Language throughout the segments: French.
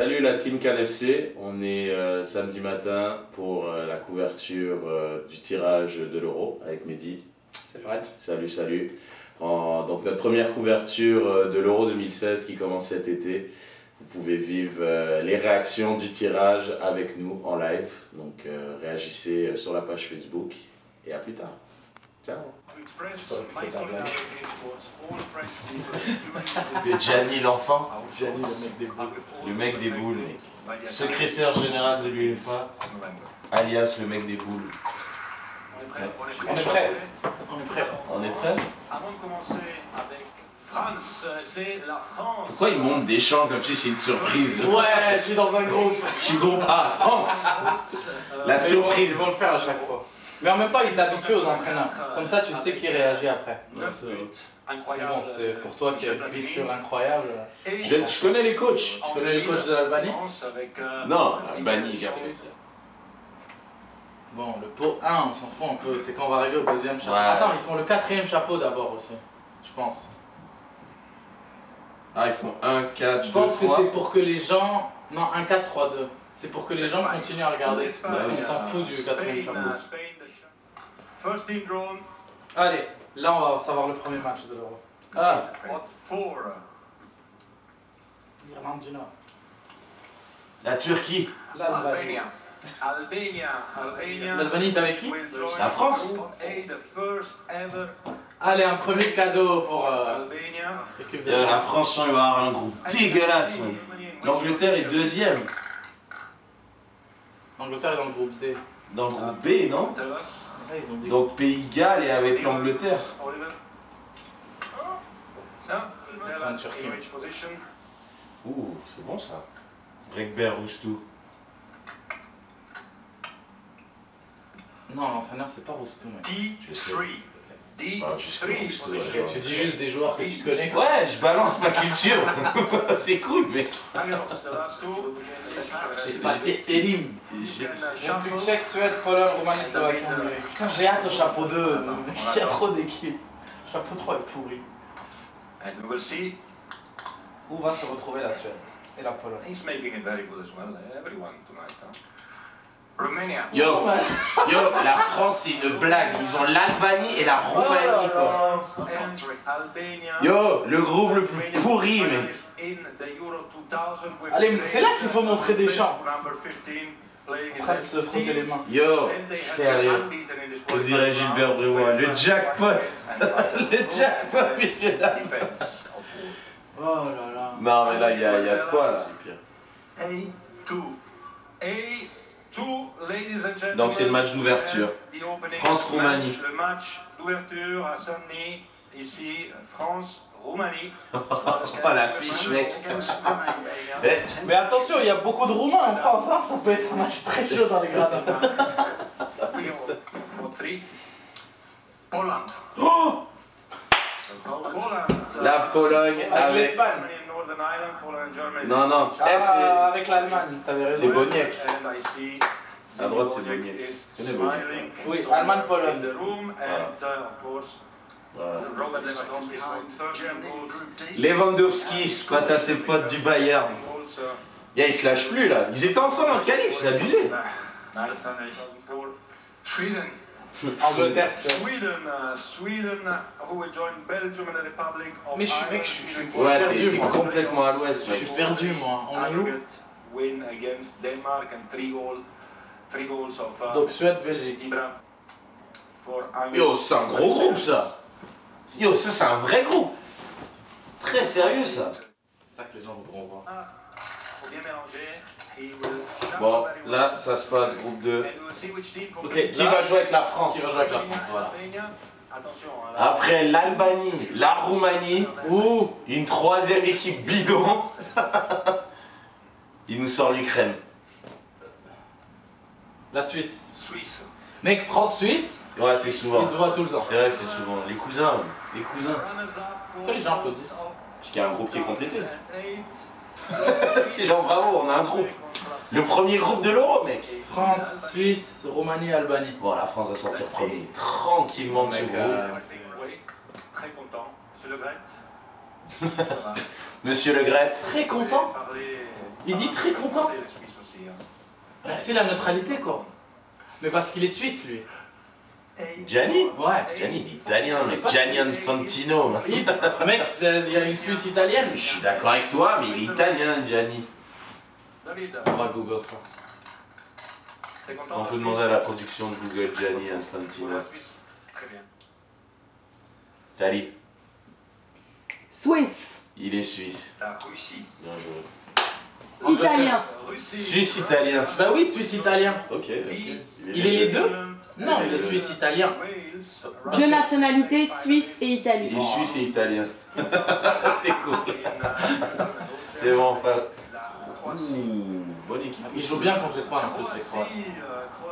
Salut la team KLFC, on est samedi matin pour la couverture du tirage de l'Euro avec Mehdi. C'est vrai. Salut. Donc notre première couverture de l'Euro 2016 qui commence cet été. Vous pouvez vivre les réactions du tirage avec nous en live. Donc réagissez sur la page Facebook et à plus tard. Ciao. De Gianni l'enfant. Gianni, le mec des boules. Le mec des boules, mec. Secrétaire général de l'UEFA, alias le mec des boules. On est prêt. On est prêt? Avant de commencer avec France, c'est la France. Pourquoi ils montent des chants comme si c'est une surprise? Ouais, je suis dans un groupe. Je suis groupe A, France. La surprise. Ils vont le faire à chaque fois. Mais en même temps, ils t'habituent aux entraîneurs. Comme ça, tu sais qui réagit après. Incroyable. Bon, c'est pour toi qui as une culture incroyable. Je connais les coachs. Tu connais les coachs de l'Albanie? Non, Albanie, gars. Bon, le pot 1, on s'en fout un peu. C'est quand on va arriver au deuxième chapeau. Ouais. Attends, ils font le quatrième chapeau d'abord aussi. Je pense. Ah, ils font 1, 4, 2, Je pense que 3. c'est pour que les gens... Non, 1, 4, 3, 2. C'est pour que les gens continuent à regarder. Parce qu'on s'en fout du quatrième chapeau. Allez, là on va savoir le premier match de l'Euro. Ah, Irlande du Nord. la Turquie. L'Albanie. Albania. L'Albanie, t'es avec qui? La France. Allez, un premier cadeau pour l'équipe de La France, il va avoir un groupe dégueulasse. Man. L'Angleterre est deuxième. L'Angleterre est dans le groupe D. Dans le groupe B, non? Ouais, ils ont dit. Donc Pays de Galles est avec l'Angleterre. En Turquie. Ouh, c'est bon ça. Rekber Roustou. Non, l'entraîneur c'est pas Roustou, mec. Je sais. Ah, juste Roustou, Ok, ouais. tu dis juste des joueurs que tu connais. Ouais, je balance ma culture. C'est cool, mec. C'est pas Elim. Mon plus tchèque, Suède, Pologne, Roumanie, Slovaquie, Hongrie. Putain, j'ai hâte au chapeau 2. Il y a trop d'équipes. Chapeau 3 est pourri. Où va se retrouver la Suède et la Pologne? Yo, la France c'est une blague. Ils ont l'Albanie et la Roumanie, quoi. Yo, le groupe le plus pourri, mec. Allez, mais c'est là qu'il faut montrer des champs. En train de se frotter les mains. Yo, sérieux. On dirait Gilbert Bribois. Le jackpot. Le jackpot, messieurs dames. Oh là là. Non, mais là, il y a de quoi, là. Donc, c'est le match d'ouverture. France-Roumanie. Le match d'ouverture à Saint-Denis, ici, France-Roumanie. Oh, la fiche, mec. Mais attention, il y a beaucoup de Roumains en France, hein. Ça peut être un match très chaud dans les gradins. Oh, la Pologne avec... Non, non. Ah, avec l'Allemagne, t'avais raison. C'est Boniek. À droite, c'est Boniek. Tu connais Boniek, hein? Oui, Allemagne-Pologne. Voilà. Lewandowski, face à ses potes du Bayern. Yeah, ils se lâchent plus là. Ils étaient ensemble en qualif, c'est abusé. Angleterre, mais mec, je suis Ouais, perdu, t'es moi. complètement à l'ouest, Je mec. suis perdu, moi. On est où? Donc Suède, Belgique. Yo, c'est un gros groupe ça. Yo, ça c'est un vrai groupe. Très sérieux ça. C'est ça que les gens voudront voir. Bon, là, ça se passe groupe 2. Ok, qui va jouer avec la France? Qui va jouer avec la France, voilà. Après l'Albanie, la Roumanie, ou une troisième équipe bidon, il nous sort l'Ukraine. La Suisse. Mec, France-Suisse, Ouais, c'est souvent. ils se voient tout le temps. C'est vrai, c'est souvent. Les cousins, les cousins. Pourquoi les gens applaudissent? Parce qu'il y a un groupe qui est complété. C'est genre bravo, on a un groupe. Le premier groupe de l'Euro, mec. France, Suisse, Roumanie, Albanie. Bon, la France va sortir premier. Tranquillement de ce groupe. Très content, je le regrette. Monsieur Le Gret. Très content. Il dit très content. C'est la neutralité, quoi. Mais parce qu'il est suisse, lui. Gianni? Ouais. Gianni, il est italien, mais Gianni Infantino. Mec, il y a une Suisse italienne. Je suis d'accord avec toi, mais il est italien, Gianni. On va Google ça. On peut demander à la production de Google Gianni Infantino. Tali. Suisse. Il est suisse. La Russie. Bien joué. Italien. Suisse italien. Bah oui, suisse italien. Ok, ok. Il est les deux? Non, il est suisse italien. Deux nationalités, Suisse et Il Italie. est suisse et italien. C'est cool. C'est bon, frère. Ouh, bonne équipe. Il joue bien contre l'Espagne en plus, les Croates.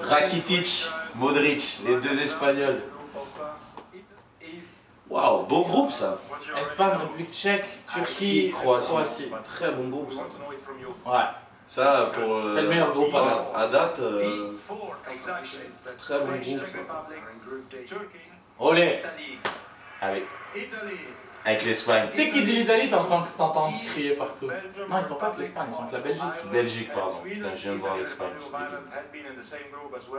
Rakitic, Modric, les deux Espagnols. Waouh, beau groupe ça. Espagne, République tchèque, Turquie, Croatie. Très bon groupe ça. Ouais. Ça, pour. C'est le meilleur groupe à date. Très bon groupe ça. Olé. Avec l'Espagne. Tu sais qui dit l'Italie, t'entends crier partout. Non, ils sont pas avec l'Espagne, ils sont avec la Belgique. Belgique, pardon. Putain, je viens de voir l'Espagne.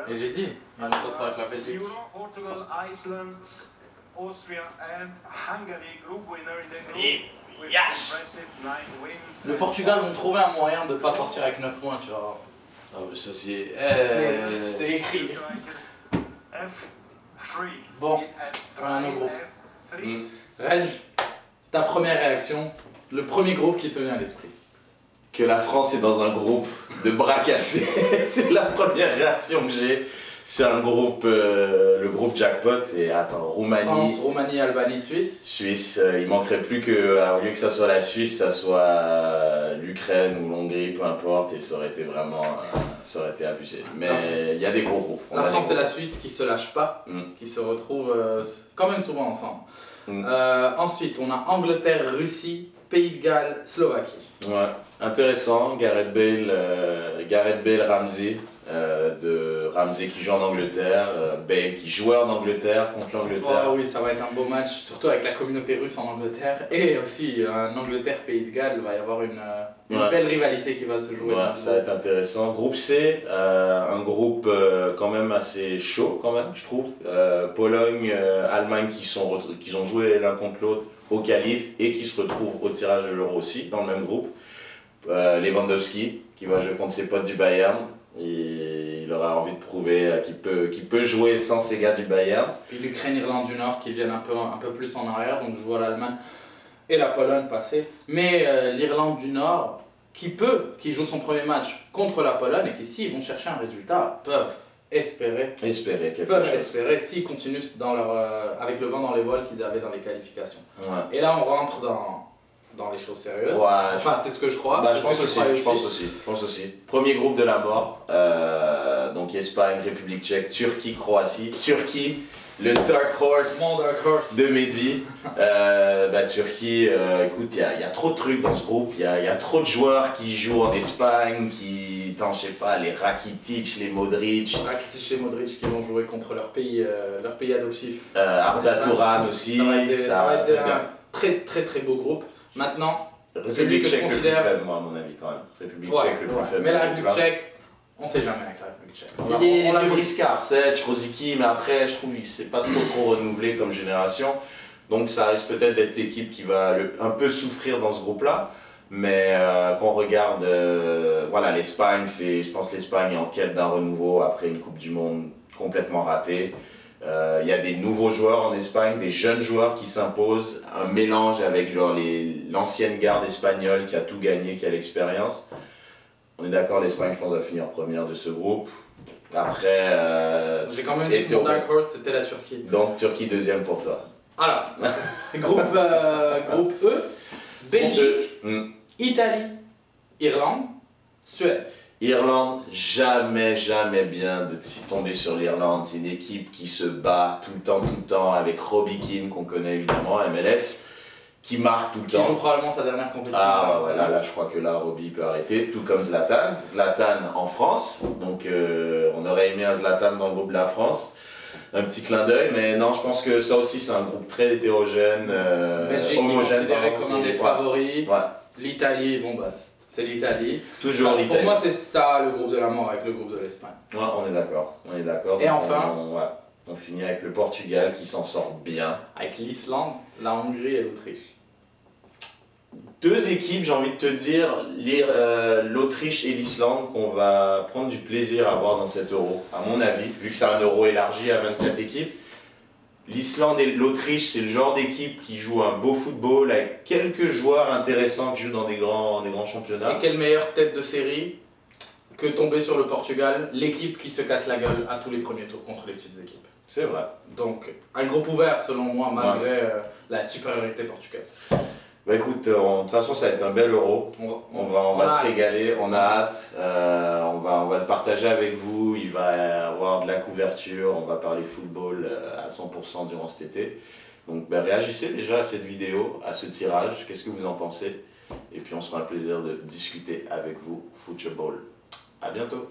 Et j'ai dit, il y a un autre avec la Belgique. Le Portugal vont trouver un moyen de pas sortir avec 9 points, tu vois. Ah, mais ça c'est. C'est écrit. Bon, voilà nos groupes. Reg, ta première réaction, le premier groupe qui te vient à l'esprit. Que la France est dans un groupe de bras cassés. C'est la première réaction que j'ai. C'est un groupe, le groupe jackpot, et attends, Roumanie. France, Roumanie, Albanie, Suisse. Suisse, il manquerait plus que, au lieu que ça soit la Suisse, ça soit l'Ukraine ou l'Hongrie, peu importe, et ça aurait été vraiment, ça aurait été abusé. Mais il y a des gros groupes. La France et la Suisse qui se lâchent pas, qui se retrouvent quand même souvent ensemble. Ensuite, on a Angleterre, Russie, Pays de Galles, Slovaquie. Ouais, intéressant. Gareth Bale, Ramsey. Ramsey qui joue en Angleterre, Bale qui jouait en Angleterre contre l'Angleterre. Oh, oui, ça va être un beau match, surtout avec la communauté russe en Angleterre. Et aussi un Angleterre-Pays de Galles, il va y avoir une belle rivalité qui va se jouer. Ouais, ça va être intéressant. Groupe C, un groupe quand même assez chaud, quand même, je trouve. Pologne, Allemagne qui ont joué l'un contre l'autre au qualif et qui se retrouvent au tirage de l'Euro aussi, dans le même groupe. Lewandowski qui va jouer contre ses potes du Bayern. Et il aura envie de prouver qu'il peut jouer sans ses gars du Bayern. Puis l'Ukraine, Irlande du Nord qui viennent un peu plus en arrière, donc je vois l'Allemagne et la Pologne passer. Mais l'Irlande du Nord, qui joue son premier match contre la Pologne et qui, s'ils vont chercher un résultat, peuvent espérer s'ils continuent avec le vent dans les voiles qu'ils avaient dans les qualifications. Ouais. Et là, on rentre dans les choses sérieuses. Ouais, enfin, c'est ce que je crois. Bah, je pense aussi. Premier groupe de la mort. Donc Espagne, République tchèque, Turquie, Croatie. Turquie, le Dark Horse de Mehdi. Turquie, écoute, il y a trop de trucs dans ce groupe. Il y a trop de joueurs qui jouent en Espagne, je sais pas, les Rakitic, les Modric. Rakitic et Modric qui vont jouer contre leur pays adoptif. Arda Turan aussi. Ça va être un très beau groupe. Maintenant, République tchèque je le plus faible, moi, à mon avis, quand même. République tchèque le plus faible. Mais la République tchèque, on sait jamais avec la République tchèque. On l'a briscard, Sech, Rosicky, mais après, je trouve qu'il s'est pas trop renouvelé comme génération. Donc ça risque peut-être d'être l'équipe qui va un peu souffrir dans ce groupe-là. Mais quand on regarde l'Espagne, je pense que l'Espagne est en quête d'un renouveau après une Coupe du Monde complètement ratée. Il y a des nouveaux joueurs en Espagne, des jeunes joueurs qui s'imposent, un mélange avec l'ancienne garde espagnole qui a tout gagné, qui a l'expérience. On est d'accord, l'Espagne, je pense, va finir première de ce groupe. Après, j'ai quand même dit que mon Dark Horse, c'était la Turquie. Donc Turquie deuxième pour toi. Alors, groupe E, Belgique, Italie, Irlande, Suède. Irlande, jamais bien de tomber sur l'Irlande. C'est une équipe qui se bat tout le temps avec Robbie Keane, qu'on connaît évidemment, MLS, qui marque tout le temps. Qui joue probablement sa dernière compétition. Ah ouais, là je crois que là Robbie peut arrêter, tout comme Zlatan. Zlatan en France, donc on aurait aimé un Zlatan dans le groupe de la France. un petit clin d'œil, mais non, je pense que ça aussi c'est un groupe très hétérogène, Belgique qui est homogène, considéré pardon, comme un des ouais. favoris. Ouais. L'Italie, bon bah c'est l'Italie. Toujours Enfin, l'Italie. pour moi c'est ça le groupe de la mort avec le groupe de l'Espagne. Ouais, on est d'accord, on est d'accord. Et Donc, enfin on finit avec le Portugal qui s'en sort bien. Avec l'Islande, la Hongrie et l'Autriche. Deux équipes, j'ai envie de te dire, l'Autriche et l'Islande, qu'on va prendre du plaisir à voir dans cet euro, à mon avis, vu que c'est un euro élargi à 24 équipes. L'Islande et l'Autriche, c'est le genre d'équipe qui joue un beau football avec quelques joueurs intéressants qui jouent dans des grands championnats. Et quelle meilleure tête de série que tomber sur le Portugal, l'équipe qui se casse la gueule à tous les premiers tours contre les petites équipes. C'est vrai. Donc, un groupe ouvert selon moi, malgré la supériorité portugaise. Bah écoute, de toute façon ça va être un bel euro. On va se régaler, on a hâte, on va le partager avec vous, il va y avoir de la couverture, on va parler football à 100% durant cet été. Donc bah, réagissez déjà à cette vidéo, à ce tirage, qu'est-ce que vous en pensez? Et puis on se fera le plaisir de discuter avec vous football. À bientôt.